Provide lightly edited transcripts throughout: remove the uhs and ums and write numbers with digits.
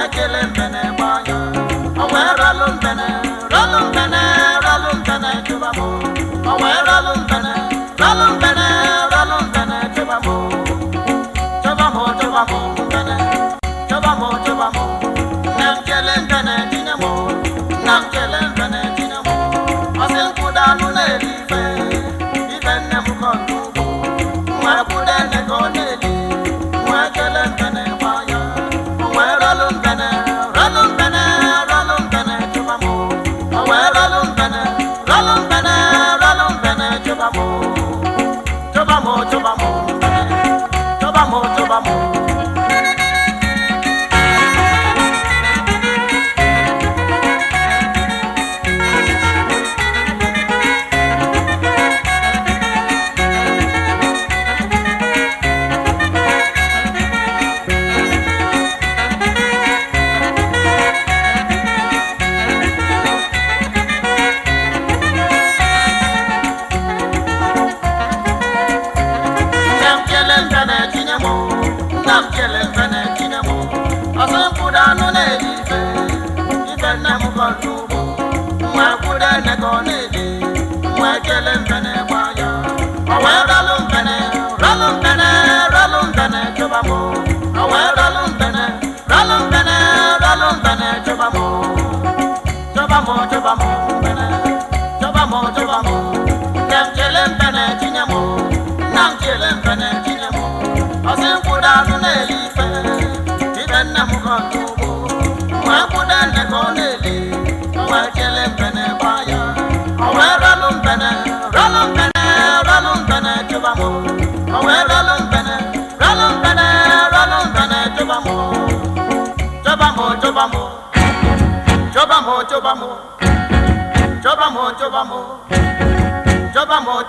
mwekele mbene baya awe ralum bene chubamo awe ralum bene chubamo bene chubamo namkele mbene dinamo asen kudanu nelife ibenne mukondugo mwakudene koneli mwekele mbene baya awe ralum bene chubamo awe ralum bene chubamo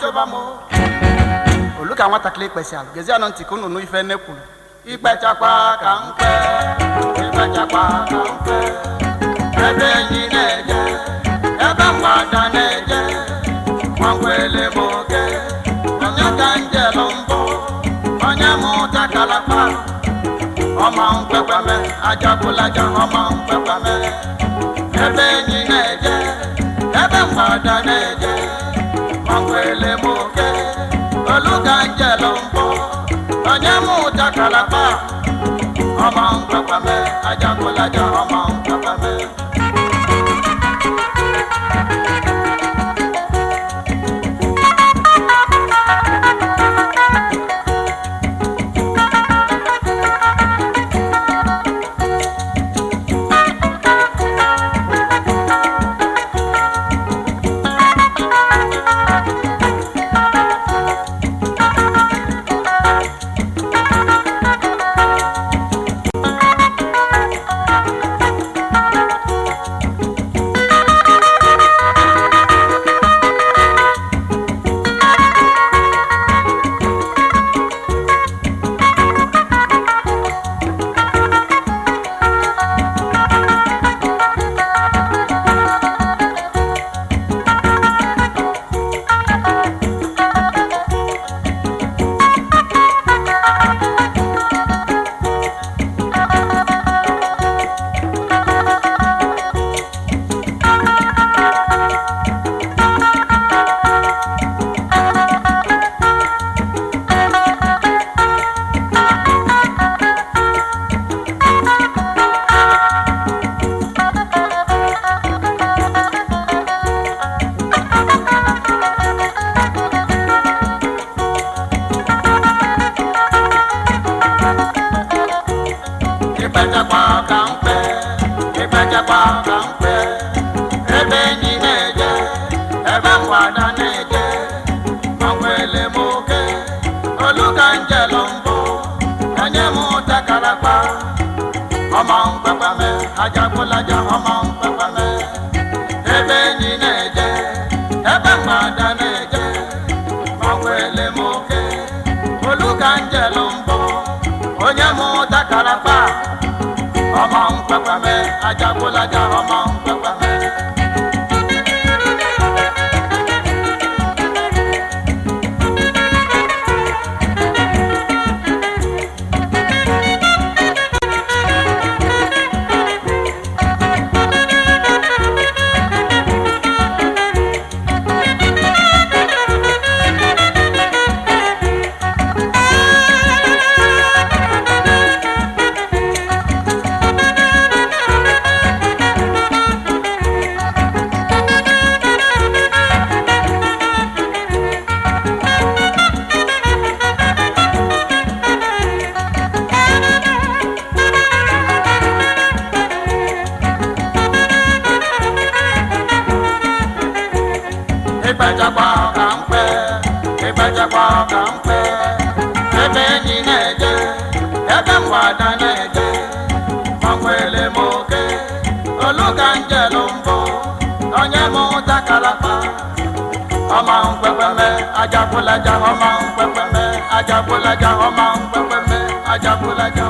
Chobamo. Oluka nwata kle special. Gezi anonti kunu nu ife nekwu. Igbechakwa ka mpe. Ebe enyi na-eje. Ebe mgbada na-eje. Nwankwele moge. Onye ka njelu mbụ. Onye mụta kalakpa. Ọma mkpekweme. Ajakwulaja ọma mkpekweme. Ebe enyi na-eje. Ebe mgbada na-eje. Nwankwele moge. Oluka njelu mbụ. Onye mụta kalakpa. Ọma mkpekweme. Ajakwulaja ọma mkpekweme. wadanege manwele moke oluka njelumbo onye muta kalapa ọma nkwekwe ajabulaja ọma nkwekwe ajabulaja ọma nkwekwe ajabulaja